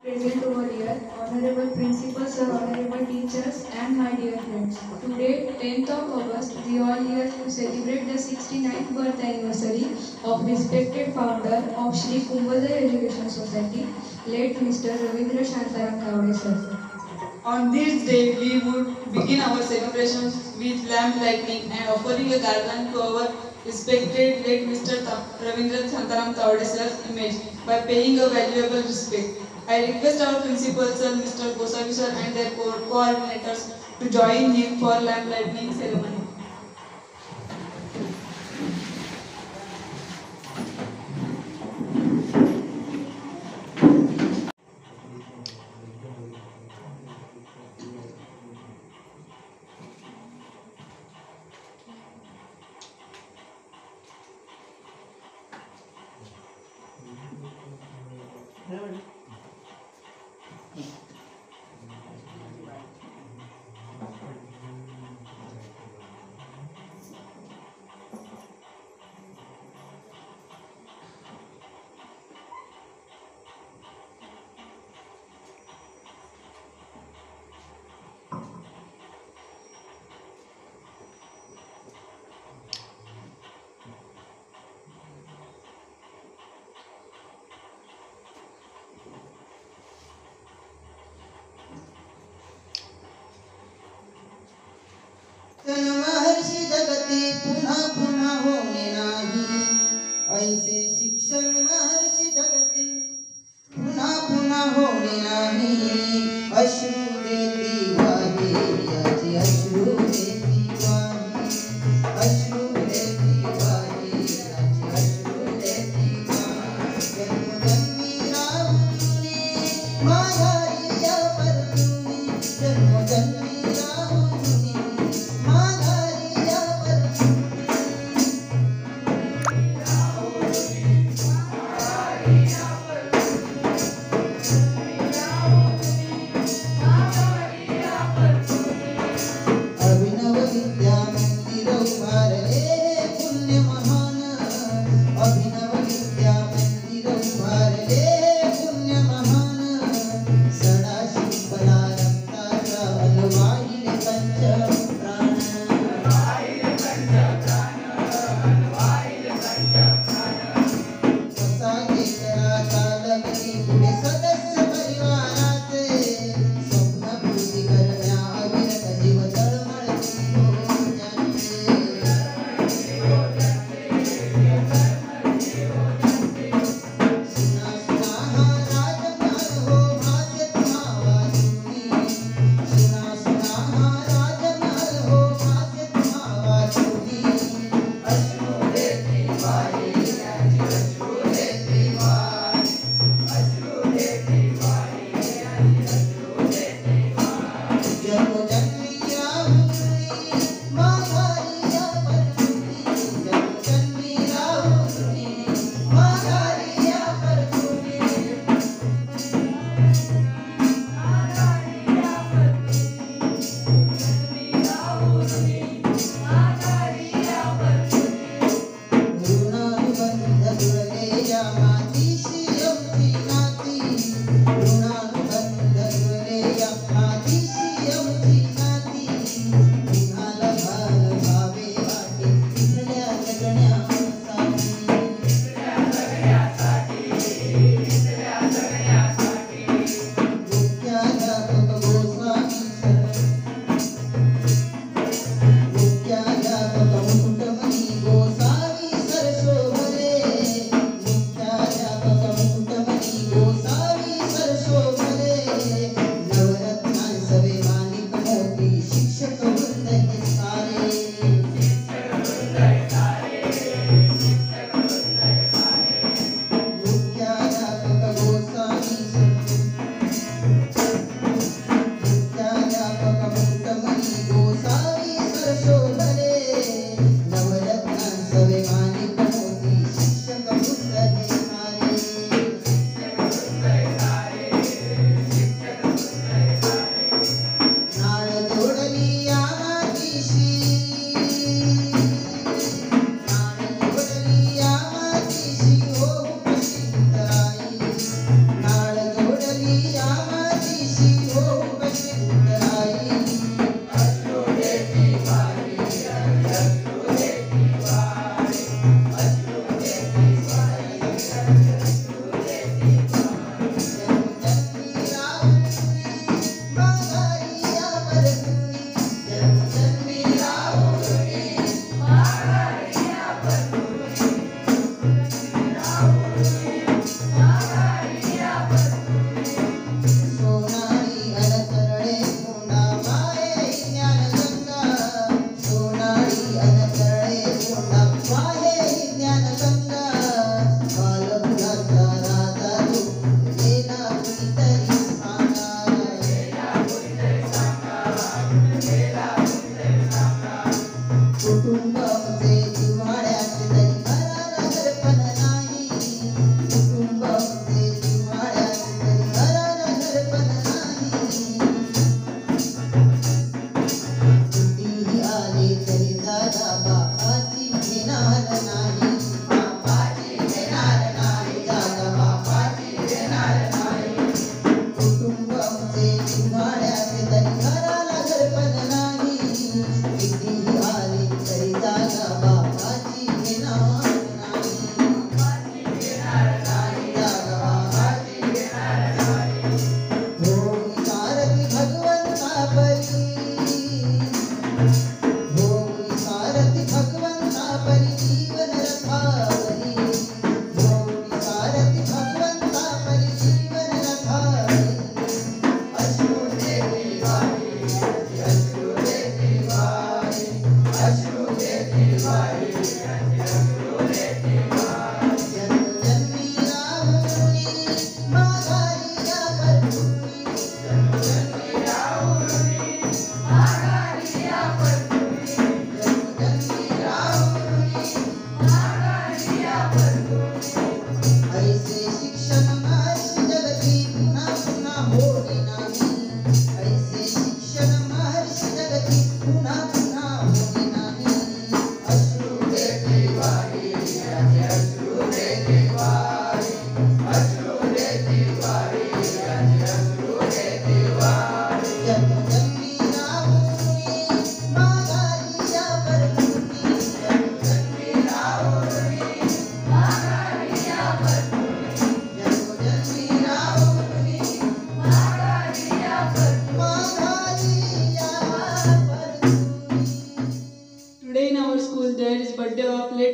Present over here, honorable principals, sir, honorable teachers, and my dear friends. Today, 10th of August, we all here to celebrate the 69th birth anniversary of respected founder of Shri Kumbhalaya Education Society, late Mr. Ravindra Shantaram Kavade sir. On this day, we would begin our celebrations with lamp lighting and offering a garland to our respected late Mr. Ravindra Shantaram Tavade sir's image by paying a valuable respect. I request our principal sir, Mr. Gosavi sir and their coordinators to join him for lamp lighting ceremony. महर्षि जगती पुन्हा पुन्हा होणे नाही ऐसे शिक्षण महर्षि जगती पुन्हा पुन्हा होणे नाही अश्रू देती वाहे याचे अश्रू देती वाहे अश्रू देती वाहे याचे अश्रू देती वाहे जन्मजन्मी राहून तुने माघारी या परतुनी जन्मजन्मी राहून तुने माघारी या परतुनी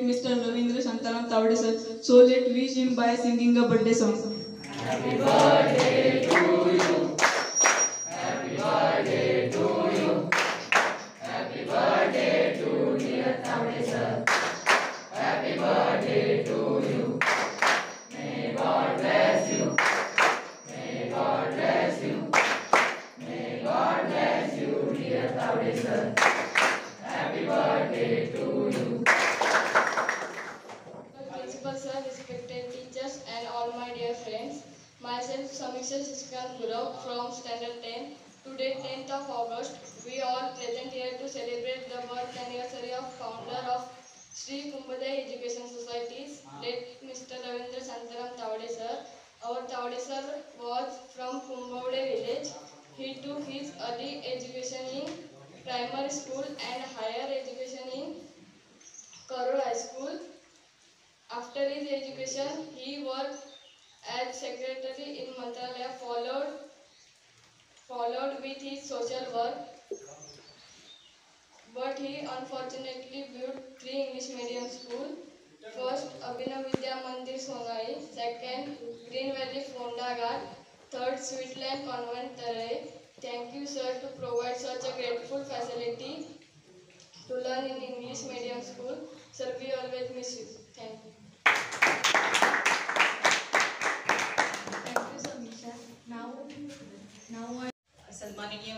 Mr. Ravindra Shantaram Tawade sir. So let's wish him by singing a birthday song. Principal sir, respected teachers and all my dear friends. Myself Samiksha Shishkan Gurav from Standard 10. Today 10th of August, we are present here to celebrate the birth anniversary of founder of Sri Kumbhaday Education Societies, late Mr. Ravindra Shantaram Tawade sir. Our Tawade sir was from Kumbhaday village. He took his early education in primary school and higher education in Karur High School. After his education, he worked as secretary in Mantralaya, followed with his social work. But he unfortunately built 3 English medium schools. First, Abhinav Vidya Mandir Songai. Second, Green Valley Fondagar. Third, Sweetland Convent Tarai. Thank you, sir, to provide such a grateful facility to learn in English medium school. Sir, we always miss you. Thank you. Thank you, Samisha. Now I सन्माननीय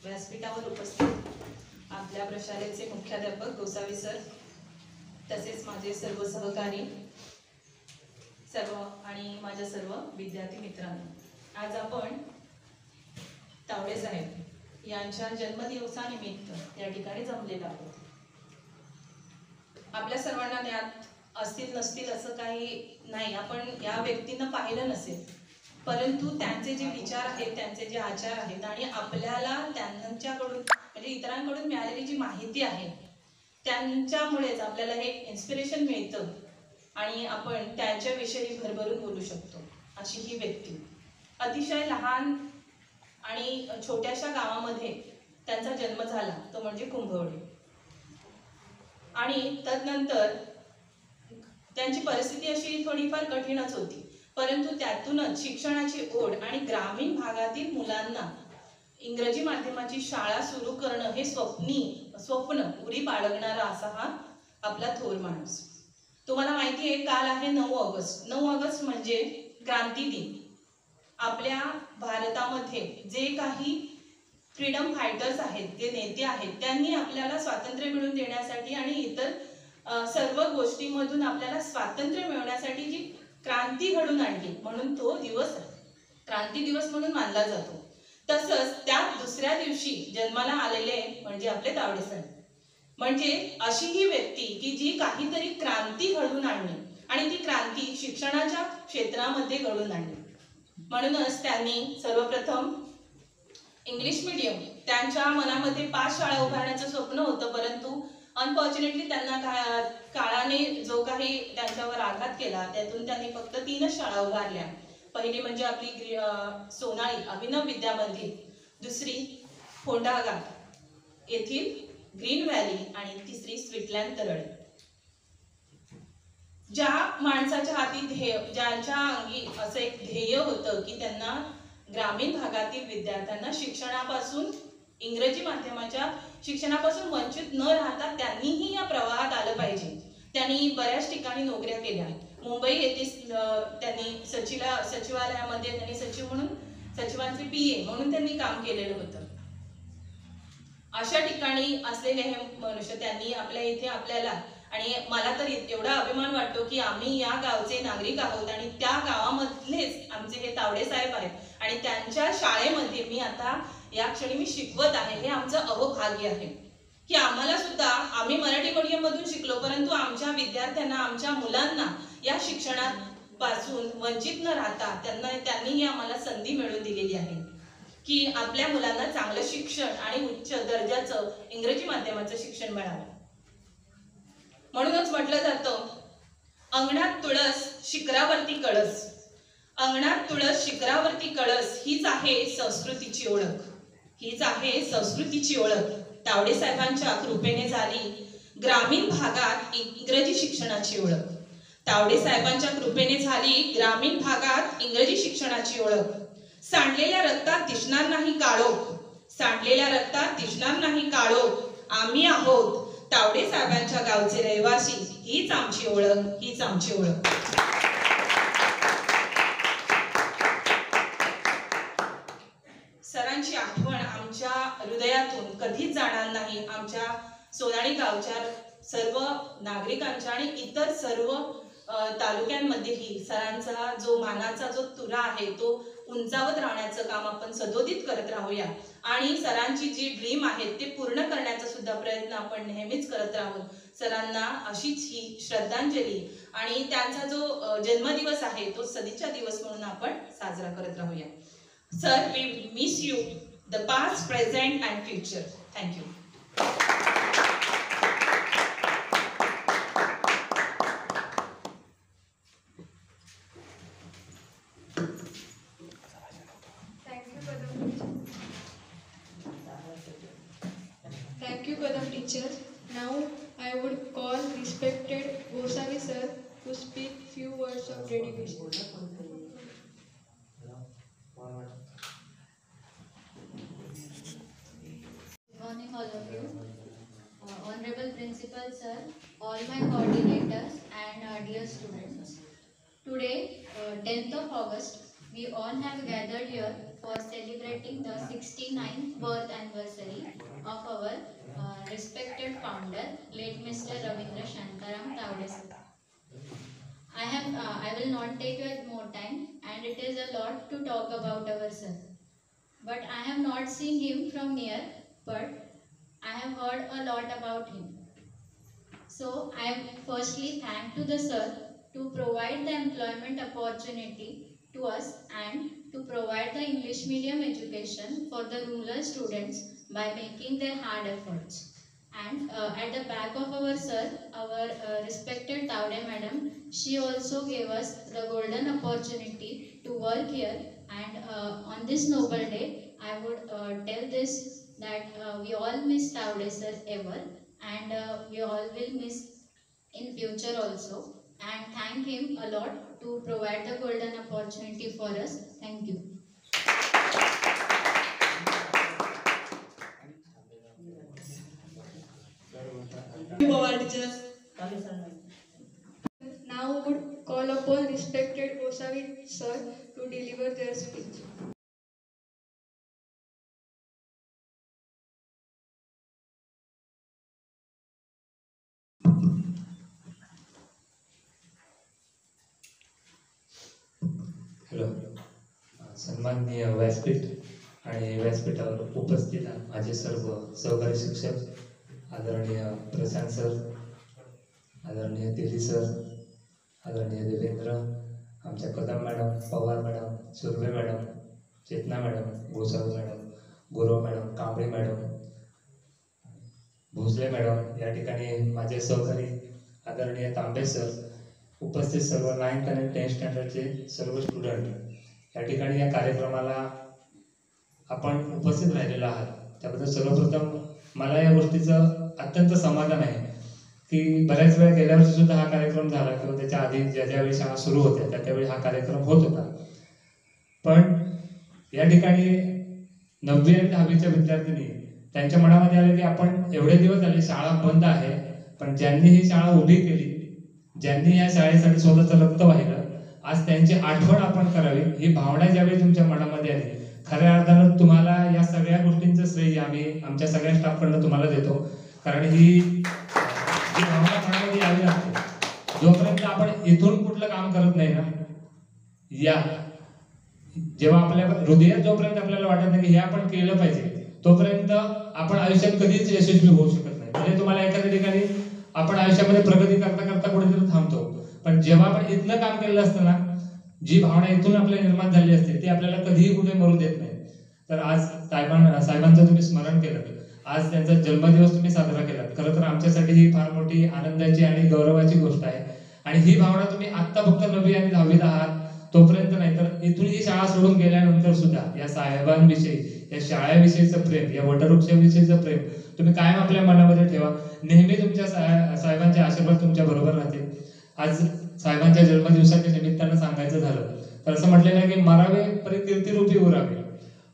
व्यासपीठावर उपस्थित आपल्या प्रशालेचे मुख्याध्यापक Gosavi sir, तसेच माझे सर्व सहकारी आणि माझ्या सर्व विद्यार्थी मित्रांनो, आज आपण तावडे साहेब यांच्या जन्मदिवसानिमित्त या ठिकाणी जमलेलो आहोत. आपल्या सर्वांना ज्ञात असतील नसतील असं काही नाही, आपण या व्यक्तींना पाहिलं नसेल, परंतु त्यांचे जे विचार आहेत, त्यांचे जे आचार आहेत आणि आपल्याला त्यांच्याकडून म्हणजे इतरांकडून मिळालेली जी माहिती आहे त्यांच्यामुळेच आपल्याला हे इन्स्पिरेशन मिळतं आणि आपण त्यांच्याविषयी भरभरून बोलू शकतो. अशी ही व्यक्ती अतिशय लहान आणि छोट्याशा गावामध्ये त्यांचा जन्म झाला, तो म्हणजे कुंभवडे. आणि तदनंतर त्यांची परिस्थिती अशी थोडीफार कठीणच होती, परंतु त्यातूनच शिक्षणाची ओढ आणि ग्रामीण भागातील मुलांना इंग्रजी माध्यमाची शाळा सुरू करणं हे स्वप्न उरी बाळगणारा असा हा आपला थोर माणूस. तुम्हाला माहिती आहे, काल आहे 9 ऑगस्ट. 9 ऑगस्ट म्हणजे क्रांती दिन. आपल्या भारतामध्ये जे काही फ्रीडम फायटर्स आहेत, जे नेते आहेत, त्यांनी आपल्याला स्वातंत्र्य मिळवून देण्यासाठी आणि इतर सर्व गोष्टींमधून आपल्याला स्वातंत्र्य मिळवण्यासाठी जी क्रांती घडून आणली, म्हणून तो दिवस क्रांती दिवस म्हणून मानला जातो. तसंच त्या दुसऱ्या दिवशी जन्माला आलेले म्हणजे आपले तावडे साहेब, म्हणजे अशी ही व्यक्ती की जी काहीतरी क्रांती घडून आणली आणि ती क्रांती शिक्षणाच्या क्षेत्रामध्ये घडून आणली. म्हणूनच त्यांनी सर्वप्रथम इंग्लिश मीडियम, त्यांच्या मनामध्ये 5 शाळा उभारण्याचं स्वप्न होतं, परंतु अनफॉर्च्युनेटली त्यांना काळाने जो काही त्यांच्यावर आघात केला त्यातून त्यांनी फक्त 3च शाळा उभारल्या. पहिली म्हणजे आपली सोनाळी अभिनव विद्या मंदिर, दुसरी फोंडागार येथील ग्रीन व्हॅली आणि तिसरी स्वीटलँड तरळे. ज्या माणसाच्या हाती ज्यांच्या अंगी असं एक ध्येय होतं की त्यांना ग्रामीण भागातील विद्यार्थ्यांना शिक्षणापासून, इंग्रजी माध्यमाच्या शिक्षणापासून वंचित न राहता त्यांनीही या प्रवाहात आलं पाहिजे. त्यांनी बऱ्याच ठिकाणी नोकऱ्या केल्या. मुंबई येथे त्यांनी सचिवालयामध्ये त्यांनी सचिव म्हणून, सचिवांचे PA म्हणून त्यांनी काम केलेलं होतं. अशा ठिकाणी असलेले हे मनुष्य त्यांनी आपल्या इथे आपल्याला, आणि मला तर एवढा अभिमान वाटतो की आम्ही या गावचे नागरिक आहोत आणि त्या गावामधलेच आमचे हे तावडे साहेब आहेत आणि त्यांच्या शाळेमध्ये मी आता या क्षणी मी शिकवत आहे. हे आमचं अहोभाग्य आहे की आम्हाला सुद्धा, आम्ही मराठी मीडियम मधून शिकलो, परंतु आमच्या विद्यार्थ्यांना, आमच्या मुलांना या शिक्षणापासून वंचित न राहता त्यांनीही आम्हाला संधी मिळवून दिलेली आहे की आपल्या मुलांना चांगलं शिक्षण आणि उच्च दर्जाचं इंग्रजी माध्यमाचं शिक्षण मिळावं. म्हणूनच म्हटलं जातं, अंगणात तुळस शिखरावरती कळस. अंगणात तुळस शिखरावरती कळस हीच आहे संस्कृतीची ओळख, हीच आहे संस्कृतीची ओळख. तावडे साहेबांच्या कृपेने झाली. ग्रामीण भागात इंग्रजी शिक्षणाची ओळख. तावडे साहेबांच्या कृपेने झाली ग्रामीण भागात इंग्रजी शिक्षणाची ओळख. सांडलेल्या रक्तात दिसणार नाही काळोख, सांडलेल्या रक्तात दिसणार नाही काळोख. आम्ही आहोत तावडे साहेबांच्या गावचे रहिवासी, हीच आमची ओळख, हीच आमची ओळख. सरांची आठवण आमच्या हृदयातून कधीच जाणार नाही. आमच्या सोनाळी गावच्या सर्व नागरिकांच्या आणि इतर सर्व तालुक्यांमध्येही सरांचा जो मानाचा जो तुरा आहे तो उंचावत राहण्याचं काम आपण सदोदित करत राहूया. आणि सरांची जी ड्रीम आहे ते पूर्ण करण्याचा सुद्धा प्रयत्न आपण नेहमीच करत राहू. सरांना अशीच ही श्रद्धांजली आणि त्यांचा जो जन्मदिवस आहे तो सदिच्छा दिवस म्हणून आपण साजरा करत राहूया. Sir, we miss you, the past, present and future. Thank you. Thank you, Kadam teacher. Now I would call respected Gosavi sir to speak few words of dedication. Morning all of you. Honorable Principal Sir, all my coordinators and dear students. Today, 10th of August, we all have gathered here for celebrating the 69th birth anniversary of our respected founder, late Mr. Ravindra Shantaram Tavde sir. I will not take your more time, and it is a lot to talk about our sir. But I have not seen him from near, but I have heard a lot about him. So I am firstly thank to the sir to provide the employment opportunity to us and to provide the English medium education for the rural students by making their hard efforts. And at the back of our sir, our respected Tavde madam, she also gave us the golden opportunity to work here. And on this noble day, I would tell this that we all miss Tavde sir ever, and we all will miss in future also. And thank him a lot to provide the golden opportunity for us. Thank you. Now would call upon respected Gosavi sir to deliver their speech. Hello, सन्माननीय व्यासपीठ आणि व्यासपीठावर उपस्थित माझे सर्व सहकारी शिक्षक, आदरणीय प्रशांत सर, आदरणीय दिल्ली सर, आदरणीय देवेंद्र, आमच्या Kadam madam, Pawar madam, Surve madam, Chetna madam, Gosavi madam, Gurav madam, Kamble madam, Bhosale madam, या ठिकाणी माझे सहकारी आदरणीय तांबे सर, उपस्थित सर्व 9th आणि 10th स्टँडर्डचे सर्व स्टुडंट, या ठिकाणी या कार्यक्रमाला आपण उपस्थित राहिलेला आहात त्याबद्दल सर्वप्रथम मला या गोष्टीचं अत्यंत समाधान आहे की बऱ्याच वेळा गेल्या वर्षी सुद्धा हा कार्यक्रम झाला किंवा त्याच्या आधी ज्यावेळी शाळा सुरू होत्या त्यावेळी हा कार्यक्रम होत होता. पण या ठिकाणी 9वी आणि 10वीच्या विद्यार्थिनी त्यांच्या मनामध्ये आले की आपण एवढे दिवस झाले शाळा बंद आहे, पण ज्यांनी ही शाळा उभी केली, ज्यांनी या शाळेसाठी स्वतःचं रक्त वाहिलं, आज त्यांची आठवण आपण करावी ही भावना ज्यावेळी तुमच्या मनामध्ये आली, खऱ्या अर्थानं तुम्हाला या सगळ्या गोष्टींचं श्रेय आम्ही आमच्या सगळ्या स्टाफकडनं तुम्हाला देतो. कारण ही भावना मनामध्ये यावी लागते. जोपर्यंत आपण इथून कुठलं काम करत नाही ना, या जेव्हा आपल्या हृदयात जोपर्यंत आपल्याला वाटत नाही की हे आपण केलं पाहिजे, तोपर्यंत आपण आयुष्यात कधीच यशस्वी होऊ शकत नाही. म्हणजे तुम्हाला एखाद्या ठिकाणी आपण आयुष्यामध्ये प्रगती करता करता कुठेतरी थांबतो, पण जेव्हा आपण इथलं काम केलेलं असतं ना, जी भावना इथून आपल्याला निर्माण झाली असते ती आपल्याला कधीही कुठे मरू देत नाही. तर आज साहेबांचं तुम्ही स्मरण केलं, आज त्यांचा जन्मदिवस तुम्ही साजरा केला. खरं तर आमच्यासाठी ही फार मोठी आनंदाची आणि गौरवाची गोष्ट आहे. आणि ही भावना तुम्ही आत्ता फक्त 9वी आणि 10वीत आहात तोपर्यंत नाही, तर इथून ही शाळा सोडून गेल्यानंतर सुद्धा या साहेबांविषयी, या शाळेविषयीचं प्रेम, या वटवृक्षाविषयीचं प्रेम तुम्ही कायम आपल्या मनामध्ये ठेवा. नेहमी तुमच्या साहेबांचे आशीर्वाद तुमच्या बरोबर राहतील. आज साहेबांच्या जन्मदिवसाच्या निमित्तानं सांगायचं झालं तर असं म्हटलेलं आहे की मरावे परी कीर्तिरूपी उरावे.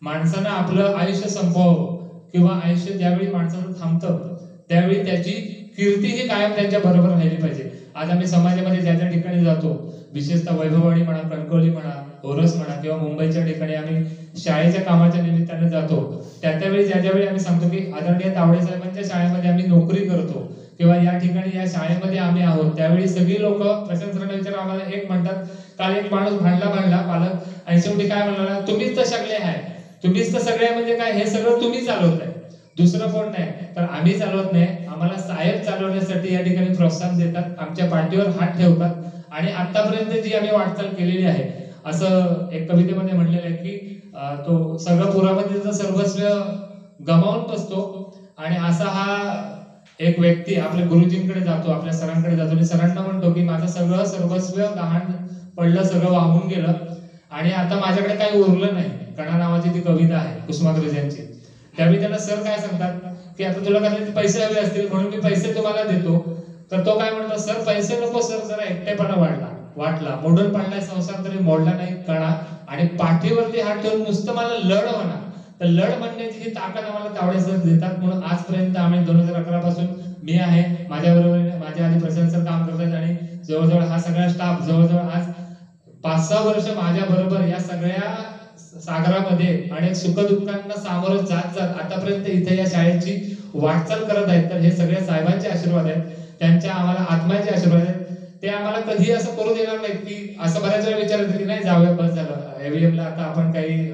माणसानं आपलं आयुष्य संपवावं किंवा आयुष्य ज्यावेळी माणसाचं थांबतं त्यावेळी त्याची कीर्ती ही कायम त्यांच्या बरोबर राहिली पाहिजे. आज आम्ही समाजामध्ये ज्या ज्या ठिकाणी जातो, विशेषतः वैभववाडी म्हणा, कणकवली म्हणा, ओरस म्हणा किंवा मुंबईच्या ठिकाणी आम्ही शाळेच्या कामाच्या निमित्ताने जातो, त्यावेळी ज्यावेळी आम्ही सांगतो की आदरणीय तावडे साहेबांच्या शाळेमध्ये आम्ही नोकरी करतो किंवा या ठिकाणी या शाळेमध्ये आम्ही आहोत, त्यावेळी सगळी लोक प्रशंसनाने विचार आम्हाला एक म्हणतात. काल एक माणूस भांडला पालक आणि शेवटी काय म्हणाला, तुम्हीच तर सगळे आहे, तुम्हीच तर सगळे म्हणजे काय, हे सगळं तुम्ही चालवताय, दुसरं कोण नाही. तर आम्ही चालवत नाही, आम्हाला साहेब चालवण्यासाठी या ठिकाणी प्रोत्साहन देतात, आमच्या पाठीवर हात ठेवतात आणि आतापर्यंत जी आम्ही वाटचाल केलेली आहे, असं एक कवितेमध्ये म्हणलेलं आहे की तो सगळं पुरामध्ये सर्वस्व गमावून बसतो आणि असा हा एक व्यक्ती आपल्या गुरुजींकडे जातो, आपल्या सरांकडे जातो आणि सरांना म्हणतो की माझं सगळं सर्वस्व गहाण पडलं, सगळं वाहून गेलं आणि आता माझ्याकडे काही उरलं नाही. कणा नावाची ती कविता आहे कुसुमाग्रजांची. त्यावेळी त्याला सर काय सांगतात की आता तुला कधी पैसे हवे असतील म्हणून मी पैसे तुम्हाला देतो. तर तो काय म्हणतो, सर पैसे नको सर, जरा एकटेपणा वाटला मोडून पडलाय संसार तरी मोडला नाही कणा आणि पाठीवरती हात ठेवून नुसतं मला लढ म्हणा. तर लढ म्हणण्याची ही ताकद आम्हाला तावडे सर देतात. म्हणून आजपर्यंत आम्ही 2011 पासून मी आहे, माझ्या बरोबर माझ्या आधी प्रशांत सर काम करतात आणि जवळजवळ हा सगळा स्टाफ जवळजवळ आज 5-6 वर्ष माझ्या बरोबर या सगळ्या सागरामध्ये अनेक सुखदुःखांना सामोरं जात आतापर्यंत इथे या शाळेची वाटचाल करत आहेत. तर हे सगळ्या साहेबांचे आशीर्वाद आहेत, त्यांच्या आम्हाला आत्म्याचे आशीर्वाद आहेत. ते आम्हाला कधी असं करू देणार नाहीत की असं बऱ्याच वेळा विचार येतो की नाही जाऊया बस झालं, एव्हीएमला आता आपण काही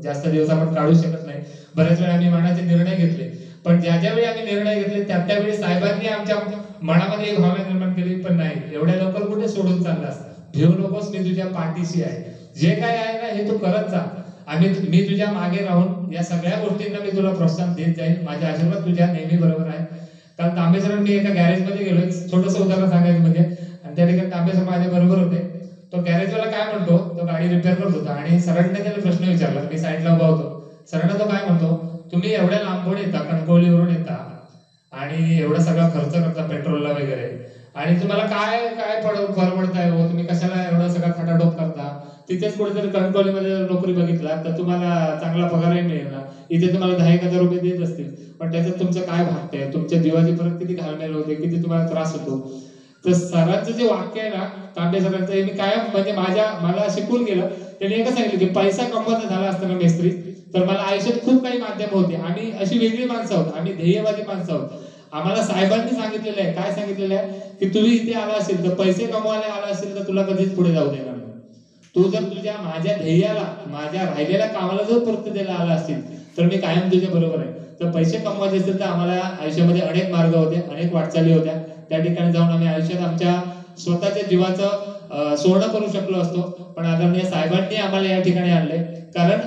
जास्त दिवस आपण काढू शकत नाही. बऱ्याच वेळा आम्ही मनाचे निर्णय घेतले, पण ज्या वेळी आम्ही निर्णय घेतले त्यावेळी साहेबांनी आमच्या मनामध्ये एक भावना निर्माण केली, पण नाही एवढ्या लवकर कुठे सोडून चाललास, भिवू नकोस, मी तुझ्या पाठीशी आहे, जे काय आहे ना हे तू करत जा, मी तुझ्या मागे राहून या सगळ्या गोष्टींना मी तुला प्रोत्साहन देत जाईल, माझे आशीर्वाद तुझ्या नेहमी बरोबर आहे. कारण तांबे सर मी एका गॅरेजमध्ये गेलो, छोटंसं उदाहरण सांगायचं म्हणजे, आणि त्या ठिकाणी तांबे सर माझ्या बरोबर होते. तो गॅरेजवाला काय म्हणतो, तो गाडी रिपेअर करत होता आणि सरांनी त्याला प्रश्न विचारला, मी साईडला उभा होतो. सरांना तो काय म्हणतो, तुम्ही एवढ्या लांबून येता, कणकवलीवरून येता आणि एवढा सगळा खर्च करता पेट्रोलला वगैरे, आणि तुम्हाला काय काय परवडताय हो, तुम्ही कशाला एवढा सगळा खटाटोप करता, तिथेच कुठेतरी कणकवलीमध्ये नोकरी बघितला तर तुम्हाला चांगला पगारही मिळेल, इथे तुम्हाला 10,000 रुपये देत असतील, पण त्याच्यात तुमचं काय भागतंय, तुमच्या जीवाची परत किती घालमेल होते, किती तुम्हाला त्रास होतो. तर सरांचं जे वाक्य आहे ना तांबे सरांचं, हे मी काय म्हणजे मला शिकून गेलं. त्यांनी एकच सांगितलं की पैसा कमवायचा झाला असताना मेस्त्री तर मला आयुष्यात खूप काही माध्यम होते, आम्ही अशी वेगळी माणसं आहोत, आम्ही ध्येयवादी माणसं आहोत. आम्हाला साहेबांनी सांगितलेलं आहे, काय सांगितलेलं आहे की तुम्ही इथे आला असेल तर पैसे कमवायला आला असेल तर तुला कधीच पुढे जाऊ देणार नाही. तू जर तुझ्या माझ्या ध्येयाला, माझ्या राहिलेल्या कामाला जर परत द्यायला आला असतील तर मी कायम तुझ्या बरोबर आहे. तर पैसे कमवायचे असतील तर आम्हाला आयुष्यामध्ये अनेक मार्ग होते, अनेक वाटचाली होत्या, त्या ठिकाणी जाऊन आम्ही आयुष्यात आमच्या स्वतःच्या जीवाचं सोनं करू शकलो असतो. पण आदरणीय साहेबांनी आम्हाला या ठिकाणी आणले, कारण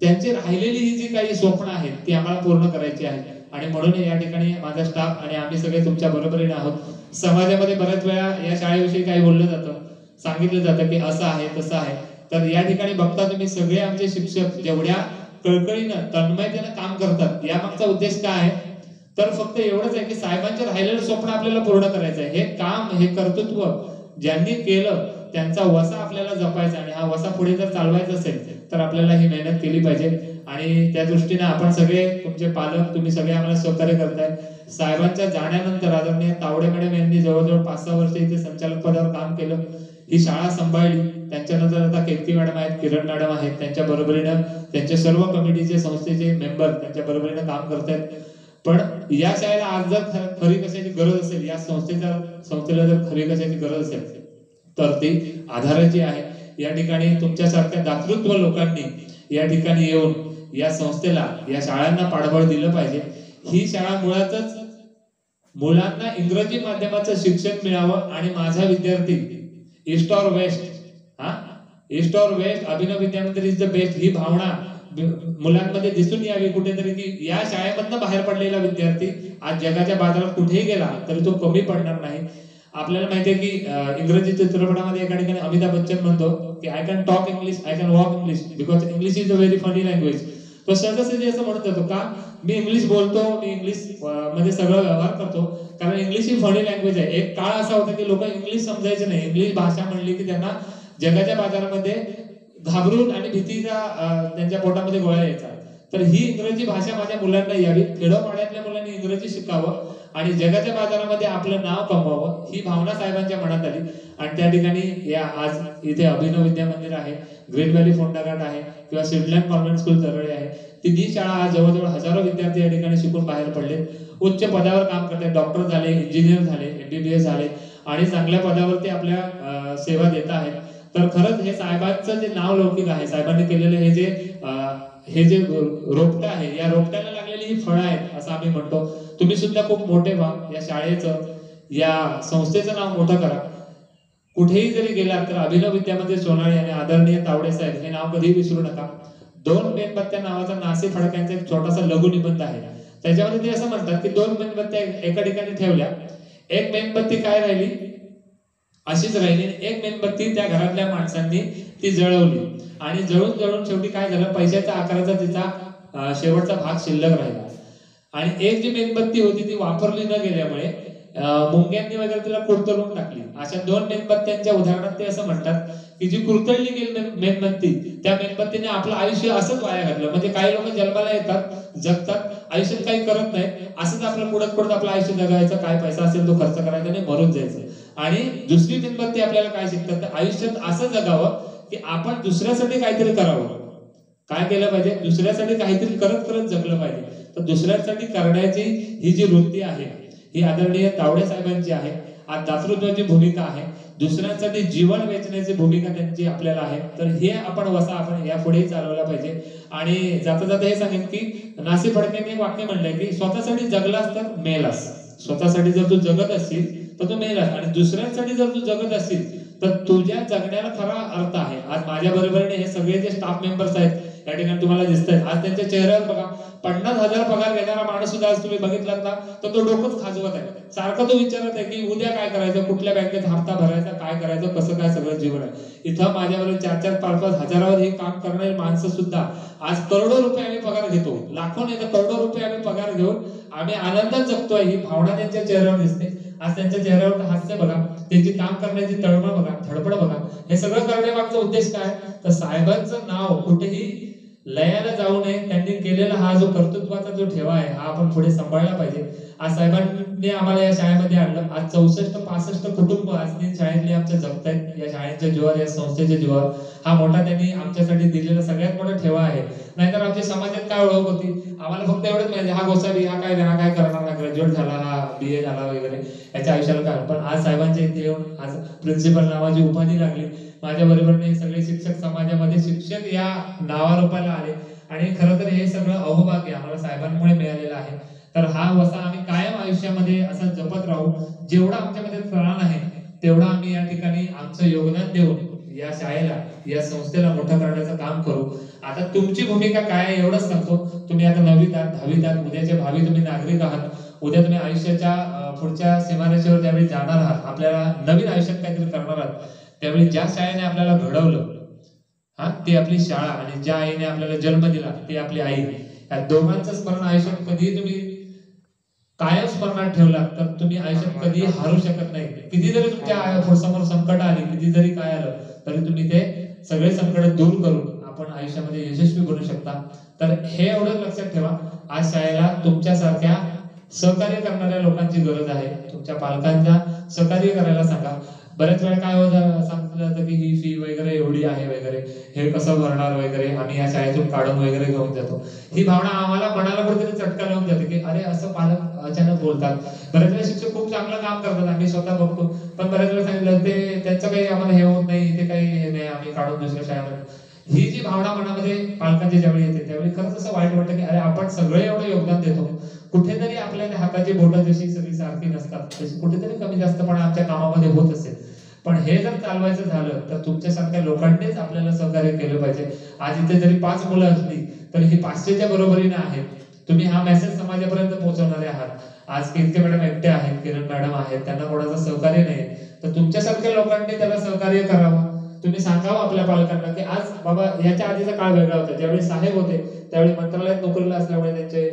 त्यांची राहिलेली ही जी काही स्वप्न आहेत ती आम्हाला पूर्ण करायची आहे. आणि म्हणून या ठिकाणी माझा स्टाफ आणि आम्ही सगळे तुमच्या बरोबरीने आहोत. समाजामध्ये बऱ्याच वेळा या शाळेविषयी काही बोललं जातं, सांगितलं जातं की असं आहे तसं आहे. तर या ठिकाणी बघता तुम्ही सगळे आमचे शिक्षक जेवढ्या कळकळीनं तन्मयतेनं काम करतात, यामागचा उद्देश काय आहे तर फक्त एवढंच आहे की साहेबांचे राहिलेलं स्वप्न आपल्याला पूर्ण करायचं आहे. हे काम, हे कर्तृत्व ज्यांनी केलं त्यांचा वसा आपल्याला जपायचा आणि हा वसा पुढे जर चालवायचा असेल तर आपल्याला ही मेहनत केली पाहिजे. आणि त्या दृष्टीने आपण सगळे, तुमचे पालक, तुम्ही सगळे आम्हाला सहकार्य करताय. साहेबांच्या जाण्यानंतर आदरणीय तावडे मॅडम यांनी जवळजवळ 5-6 वर्ष इथे संचालक पदावर काम केलं, ही शाळा सांभाळली. त्यांच्यानंतर आता केतकी मॅडम आहेत, किरण मॅडम आहेत, त्यांच्या बरोबरीनं त्यांचे सर्व कमिटीचे, संस्थेचे मेंबर त्यांच्या बरोबरीनं काम करतायत. पण या शाळेला आज जर खरी कशाची गरज असेल, या संस्थेला जर खरी कशाची गरज असेल तर ती आधाराची आहे. या ठिकाणी तुमच्यासारख्या दातृत्व लोकांनी या ठिकाणी येऊन या संस्थेला, या शाळांना पाठबळ दिलं पाहिजे. ही शाळा मुळातच मुलांना इंग्रजी माध्यमाचं शिक्षण मिळावं आणि माझा विद्यार्थी east or west, east or west, Abhinav Vidyamandir is the best, ही भावना मुलांमध्ये दिसून यावी कुठेतरी, की या शाळेमधनं बाहेर पडलेला विद्यार्थी आज जगाच्या बाजारात कुठेही गेला तरी तो कमी पडणार नाही. आपल्याला माहितीये की इंग्रजी चित्रपटामध्ये एका ठिकाणी अमिताभ बच्चन म्हणतो की I can talk English, I can walk English, because English is a very funny language. तो सहजासहजी असं म्हणत जातो का मी इंग्लिश बोलतो, मी इंग्लिश मध्ये सगळं व्यवहार करतो, कारण इंग्लिश ही फनी लँग्वेज आहे. एक काळ असा होता की लोक इंग्लिश समजायचे नाही, इंग्लिश भाषा म्हणली की त्यांना जगाच्या बाजारामध्ये घाबरून आणि भीतीचा त्यांच्या पोटामध्ये गोळा यायचा. तर ही इंग्रजी भाषा माझ्या मुलांना यावी, खेडोपाड्यातल्या मुलांनी इंग्रजी शिकावं आणि जगाच्या बाजारामध्ये आपलं नाव कमवावं, ही भावना साहेबांच्या मनात आली. आणि त्या ठिकाणी या आज इथे अभिनव विद्या मंदिर आहे, ग्रेट व्हॅली फोंडाघाट आहे किंवा स्विडलँड कॉन्व्हेंट स्कूल तरळे आहे, तिन्ही शाळा आज जवळजवळ हजारो विद्यार्थी या ठिकाणी शिकून बाहेर पडले, उच्च पदावर काम करतात, डॉक्टर झाले, इंजिनियर झाले, MBBS झाले आणि चांगल्या पदावर ते आपल्या सेवा देत आहेत. तर खरंच हे साहेबांचं जे नाव लौकिक आहे, साहेबांनी केलेले हे जे रोपटं आहे, या रोपट्याला लागलेली ही फळं आहेत असं आम्ही म्हणतो. तुम्ही सुद्धा खूप मोठे व्हा, या शाळेचं या संस्थेचं नाव मोठं करा. कुठेही जरी गेलात तर अभिनव विद्यामध्ये सोनाळे आणि आदरणीय तावडे साहेब हे नाव कधीही विसरू नका. 2 मेणबत्त्या नावाचा नासी फडक्यांचा एक छोटासा लघु निबंध आहे. त्याच्यामध्ये ते असं म्हणतात की 2 मेणबत्त्या एका ठिकाणी ठेवल्या, एक मेणबत्ती काय राहिली अशीच राहिली, एक मेणबत्ती त्या घरातल्या माणसांनी ती जळवली आणि जळून जळून शेवटी काय झालं, पैशाच्या आकाराचा तिचा शेवटचा भाग शिल्लक राहिला. आणि एक जी मेणबत्ती होती ती वापरली न गेल्यामुळे मुंग्यांनी वगैरे तिला कुरतडून टाकली. अशा 2 मेणबत्त्यांच्या उदाहरणात ते असं म्हणतात की जी कुरतडली गेली मेणबत्ती, त्या मेणबत्तीने आपलं आयुष्य असंच वाया घातलं. म्हणजे काही लोक जन्माला येतात, जगतात, आयुष्यात काही करत नाही, असंच आपलं पुढत आपलं आयुष्य जगायचं, काय पैसा असेल तो खर्च करायचा आणि मरून जायचं. आणि दुसरी मेणबत्ती आपल्याला काय शिकतात, तर आयुष्यात असं जगावं की आपण दुसऱ्यासाठी काहीतरी करावं. काय केलं पाहिजे, दुसऱ्यासाठी काहीतरी करत करत जगलं पाहिजे. तर दुसऱ्यासाठी करण्याची ही जी वृत्ती आहे ही आदरणीय तावडे साहेबांची आहे. आज दातृत्वाची भूमिका आहे, दुसऱ्यांसाठी जीवन वेचण्याची भूमिका त्यांची आपल्याला आहे. तर हे आपण वसा आपण यापुढेही चालवला पाहिजे. आणि जाता जाता हे सांगेन की नासी फडकेंनी एक वाक्य म्हणलंय की स्वतःसाठी जगलास तर मेलास. स्वतःसाठी जर तू जगत असशील तर तू मेलास, आणि दुसऱ्यांसाठी जर तू जगत असशील तर तुझ्या जगण्याला खरा अर्थ आहे. आज माझ्या बरोबरीने हे सगळे जे स्टाफ मेंबर्स आहेत या ठिकाणी तुम्हाला दिसत आहेत, आज त्यांच्या चेहऱ्यावर बघा 50,000 पगार घेणारा माणूस सुद्धा आज तुम्ही बघितलात ना, तर तो डोकंच खाजवत आहे. सारखं तो विचारत आहे की उद्या काय करायचं, कुठल्या बँकेत हप्ता भरायचा, काय करायचं, कसं काय सगळं जीवन आहे. इथं माझ्याबरोबर 4-4, 5-5 हजारावर हे काम करणारी माणसं सुद्धा आज करोडो रुपये आम्ही पगार घेतो, लाखो नाही तर करोडो रुपये आम्ही पगार घेऊन आम्ही आनंदात जगतोय. ही भावना त्यांच्या चेहऱ्यावर दिसते. आज त्यांच्या चेहऱ्यावर हास्य बघा, त्यांची काम करण्याची तळमळ बघा, धडपड बघा. हे सगळं करण्यामागचा उद्देश काय, तर साहेबांचं नाव कुठेही लयाला जाऊ नये. त्यांनी केलेला हा जो कर्तृत्वाचा जो ठेवा आहे हा आपण पुढे सांभाळला पाहिजे. आज साहेबांनी आम्हाला या शाळेमध्ये आणलं. आज 64-65 कुटुंब आज शाळेतले आमच्या जगतायत. या शाळेच्या जीवावर, या संस्थेच्या जीवावर हा मोठा त्यांनी आमच्यासाठी दिलेला सगळ्यात मोठा ठेवा आहे. नाहीतर आमच्या समाजात काय ओळख होती, आम्हाला फक्त एवढंच माहिती हा गोसावी, हा काय करणार, हा ग्रॅज्युएट झाला, हा BA झाला वगैरे, याच्या आयुष्याला काय. पण आज साहेबांच्या इथे येऊन आज प्रिन्सिपल नावाची उपाधी लागली. माझ्या बरोबरने सगळे शिक्षक समाजामध्ये शिक्षक या नावारूपाला आले. आणि खरं तर हे सगळं अहोभाग्य आम्हाला साहेबांमुळे मिळालेलं आहे. तर हा वसा आम्ही कायम आयुष्यामध्ये असा जपत राहू. जेवढा आमच्यामध्ये प्राण आहे तेवढा आम्ही या ठिकाणी आमचं योगदान देऊन या शाळेला, या संस्थेला मोठं करण्याचं काम करू. आता तुमची भूमिका काय आहे एवढंच सांगतो. तुम्ही आता 9वीत आहात, 10वीत आहात, उद्याच्या भावी तुम्ही नागरिक आहात. उद्या तुम्ही आयुष्याच्या पुढच्या सीमारेषेवर त्यावेळी जाणार आहात, आपल्याला नवीन आयुष्यात काहीतरी करणार आहात. त्यावेळी ज्या शाळेने आपल्याला घडवलं ती आपली शाळा, आणि ज्या आईने आपल्याला जन्म दिला ती आपली आई. या दोघांचं स्मरण आयुष्यात कधीही तुम्ही कायम स्मरणात ठेवला तर तुम्ही आयुष्यात कधीही हारू शकत नाही. किती जरी तुमच्या समोर संकट आली, किती जरी काय आलं, तरी तुम्ही ते सगळे संकट दूर करून आपण आयुष्यामध्ये यशस्वी बनू शकता. तर हे एवढं लक्षात ठेवा, आज शाळेला तुमच्यासारख्या सहकार्य करणाऱ्या लोकांची गरज आहे. तुमच्या पालकांना सहकार्य करायला सांगा. बऱ्याच वेळा काय सांगितलं जातं की ही फी वगैरे एवढी आहे वगैरे, हे कसं भरणार वगैरे, आम्ही या शाळेतून काढून वगैरे घेऊन जातो. ही भावना आम्हाला मनाला कुठेतरी चटका लावून जाते की अरे असं पालक अचानक बोलतात. बऱ्याच वेळा शिक्षक खूप चांगलं काम करतात, आम्ही स्वतः बघतो, पण बऱ्याच वेळा सांगितलं ते त्यांचं काही आम्हाला हे होत नाही, इथे काही हे नाही, आम्ही काढून दुसऱ्या शाळेमध्ये. ही जी भावना मनामध्ये पालकांची ज्यावेळी येते त्यावेळी खरंच असं वाईट वाटतं की अरे आपण सगळे एवढं योगदान देतो, कुठेतरी आपल्या हाताची बोटं जशी सगळी सारखी नसतात तशी कुठेतरी कमी जास्तपणा आमच्या कामामध्ये होत असेल. पण हे जर चालवायचं झालं तर तुमच्यासारख्या लोकांनीच आपल्याला सहकार्य केलं पाहिजे. आज इथे जरी 5 मुलं असली तरी ही 500च्या बरोबरीने आहेत. तुम्ही हा मेसेज समाजापर्यंत पोहोचवणारे आहात. आज केतके मॅडम एकटे आहेत, किरण मॅडम आहेत, त्यांना कोणाचं सहकार्य नाही, तर तुमच्यासारख्या लोकांनी त्याला सहकार्य करावं. तुम्ही सांगावं आपल्या पालकांना की आज बाबा याच्या आधीचा काळ वेगळा होता, ज्यावेळी साहेब होते त्यावेळी मंत्रालयात नोकरीला असल्यामुळे त्यांचे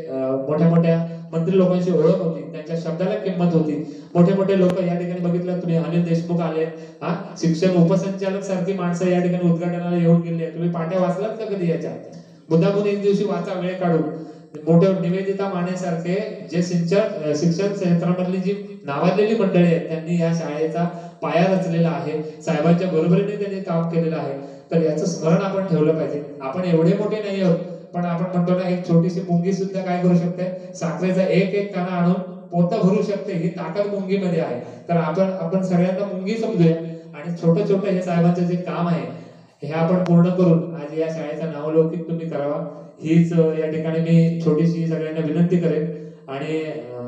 मोठ्या मोठ्या मंत्री लोकांशी ओळख होती, त्यांच्या शब्दाला किंमत होती. मोठे मोठे लोक या ठिकाणी बघितलं तुम्ही, अनिल देशमुख आले, हा शिक्षण उपसंचालक सारखी माणसं या ठिकाणी उद्घाटनाला येऊन गेली आहे. तुम्ही पाट्या वाचलात का कधी याच्या? मुद्दामून एक दिवशी वाचा वेळ काढून. मोठे निवेदिता मानेसारखे जे शिक्षण क्षेत्रामधली जी नावाजलेली मंडळी आहेत त्यांनी या शाळेचा पाया रचलेला आहे, साहेबांच्या बरोबरीने त्यांनी काम केलेलं आहे. तर याचं स्मरण आपण ठेवलं पाहिजे. आपण एवढे मोठे नाही आहोत, पण आपण म्हणतो ना एक छोटीशी मुंगी सुद्धा काय करू शकते, साखरेचा एक एक काना आणून पोतं भरू शकते. ही ताकद मुंगीमध्ये आहे. तर आपण सगळ्यांना मुंगी समजूया आणि छोटं छोटं हे साहेबांचं जे काम आहे हे आपण पूर्ण करून आज या शाळेचा नावलौकिक तुम्ही करावा, हीच या ठिकाणी मी छोटीशी सगळ्यांना विनंती करेन. आणि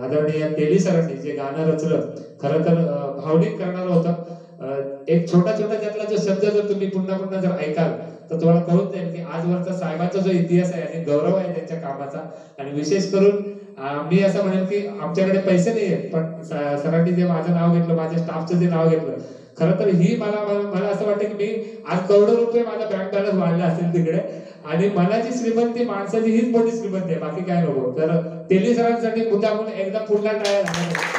आदरणीय तेली सरांनी जे गाणं रचलं, खरं तर भावनिक करणारं होतं. एक छोटा छोटा त्यातला जो शब्द जर तुम्ही पुन्हा पुन्हा जर ऐकाल तर तुम्हाला कळून जाईल की आजवरचा साहेबांचा जो इतिहास आहे आणि गौरव आहे त्यांच्या कामाचा. आणि विशेष करून मी असं म्हणेन की आमच्याकडे पैसे नाही आहेत, पण सरांनी जे माझं नाव घेतलं, माझ्या स्टाफचं जे नाव घेतलं, खरं तर ही मला असं वाटतं की मी आज करोडो रुपये माझा बँक बॅलन्स वाढला असेल तिकडे. आणि मनाची श्रीमंती माणसाची हीच मोठी श्रीमंती आहे, बाकी काय नको. तर तेली सरांसाठी मुद्दा म्हणून एकदा पुन्हा टाळ्या झाल्या.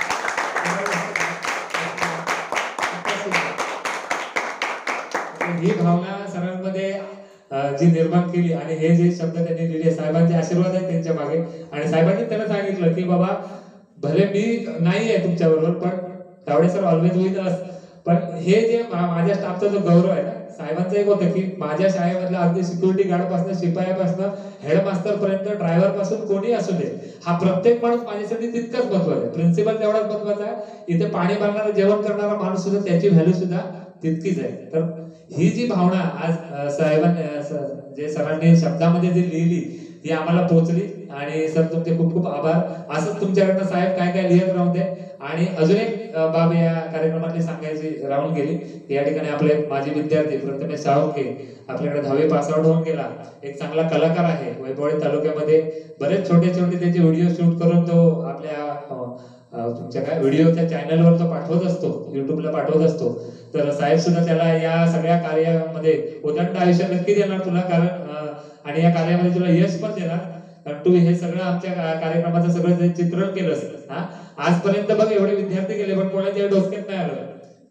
ही भावना सरांमध्ये जी निर्माण केली आणि हे जे शब्द त्यांनी लिहिले, साहेबांचे आशीर्वाद आहेत त्यांच्या मागे. आणि साहेबांनी त्यांना सांगितलं की बाबा भले मी नाही आहे तुमच्या बरोबर, पण Tawde sir always with us. पण हे जे माझ्या स्टाफचा जो गौरव आहे ना, साहेबांचं एक होतं की माझ्या शाळेमधला अगदी सिक्युरिटी गार्ड पासून, शिपायापासून, हेडमास्टर पर्यंत, ड्रायव्हर पासून कोणी असू दे, हा प्रत्येक माणूस माझ्यासाठी तितकाच महत्वाचा आहे. प्रिन्सिपल तेवढाच महत्वाचा आहे. इथे पाणी भरणारा, जेवण करणारा माणूस सुद्धा त्याची व्हॅल्यू सुद्धा तितकीच आहे. तर ही जी भावना आज साहेबांनी जे सरांनी शब्दामध्ये जी लिहिली ती आम्हाला पोहोचली. आणि सर तुमचे खूप खूप आभार. असंच तुमच्याकडनं साहेब काय काय लिहित राहून दे. आणि अजून एक बाब या कार्यक्रमातली सांगायची राहून गेली. या ठिकाणी आपले माजी विद्यार्थी प्रथमेश साळुंखे आपल्याकडे 10वी पास आउट होऊन गेला, एक चांगला कलाकार आहे. वैभववाडी तालुक्यामध्ये बरेच छोटे छोटे त्याचे व्हिडिओ शूट करून तो आपल्या तुमच्या काय व्हिडिओच्या चॅनलवर तो पाठवत असतो, युट्यूबला पाठवत असतो. तर साहेब सुद्धा त्याला या सगळ्या कार्यामध्ये उदंड आयुष्य नक्की देणार तुला, कारण आणि या कार्यामध्ये तुला यश पण देणार. कारण तू हे सगळं आमच्या कार्यक्रमाचं सगळं जे चित्रण केलंस, हा आजपर्यंत बघ एवढे विद्यार्थी गेले पण कोणाच्या डोसक्यात नाही आलं,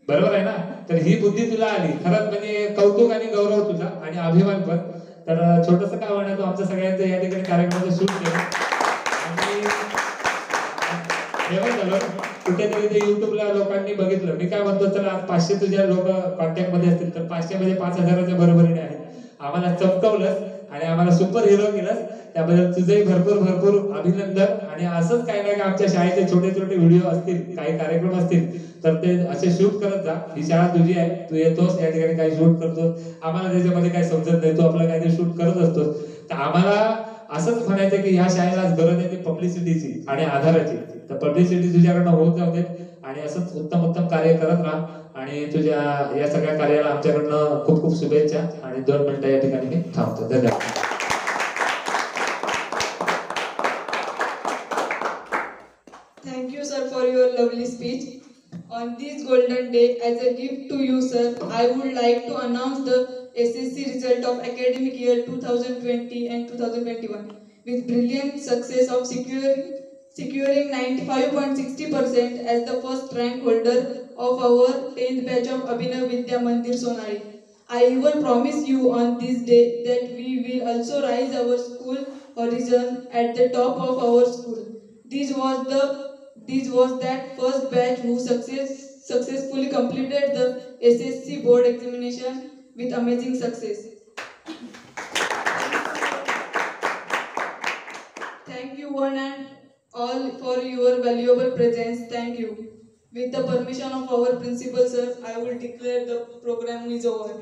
बरोबर आहे ना. तर ही बुद्धी तुला आली, खरंच म्हणजे कौतुक आणि गौरव तुझा आणि अभिमान पण. तर छोटस काय म्हणा, तू आमच्या सगळ्यांचं या ठिकाणी कार्यक्रमाचं शूट केलं आणि झालं कुठेतरी ते युट्यूबला लोकांनी बघितलं. मी काय म्हणतो, चला आज 500 तुझ्या लोक कॉन्टॅक्ट मध्ये असतील तर 500 मध्ये 5000च्या बरोबरीने आहे. आम्हाला चमकवलंस आणि आम्हाला सुपर हिरो केलंस, त्याबद्दल तुझंही भरपूर भरपूर अभिनंदन. आणि असंच काही नाही का आमच्या शाळेचे छोटे छोटे व्हिडिओ असतील, काही कार्यक्रम असतील तर ते असे शूट करत जा. ही शाळा तुझी आहे, तू येतोस या ठिकाणी काही शूट करतोस, आम्हाला त्याच्यामध्ये काही समजत नाही, तू आपलं काहीतरी शूट करत असतोस. तर आम्हाला असंच म्हणायचं की या शाळेला गरज आहे ती पब्लिसिटीची आणि आधाराची. तर पब्लिसिटी तुझ्याकडनं होत जाऊ देत आणि असंच उत्तम उत्तम कार्य करत राहा. आणि तुझ्या या सगळ्या कार्याला आमच्याकडनं खूप खूप शुभेच्छा. आणि 2 मिनिटं या ठिकाणी मी थांबतो. धन्यवाद. Thank you, sir, for your lovely speech. On this golden day, as a gift to you, sir, I would like to announce the SSC result of academic year 2020 and 2021. With brilliant success of securing 95.60% as the first rank holder of our 10th batch of Abhinav Vidya Mandir Sonali. I even promise you on this day that we will also raise our school horizon at the top of our school. This was that first batch who successfully completed the SSC board examination with amazing success. Thank you one and all for your valuable presence. Thank you. With the permission of our principal sir, I will declare the program is over.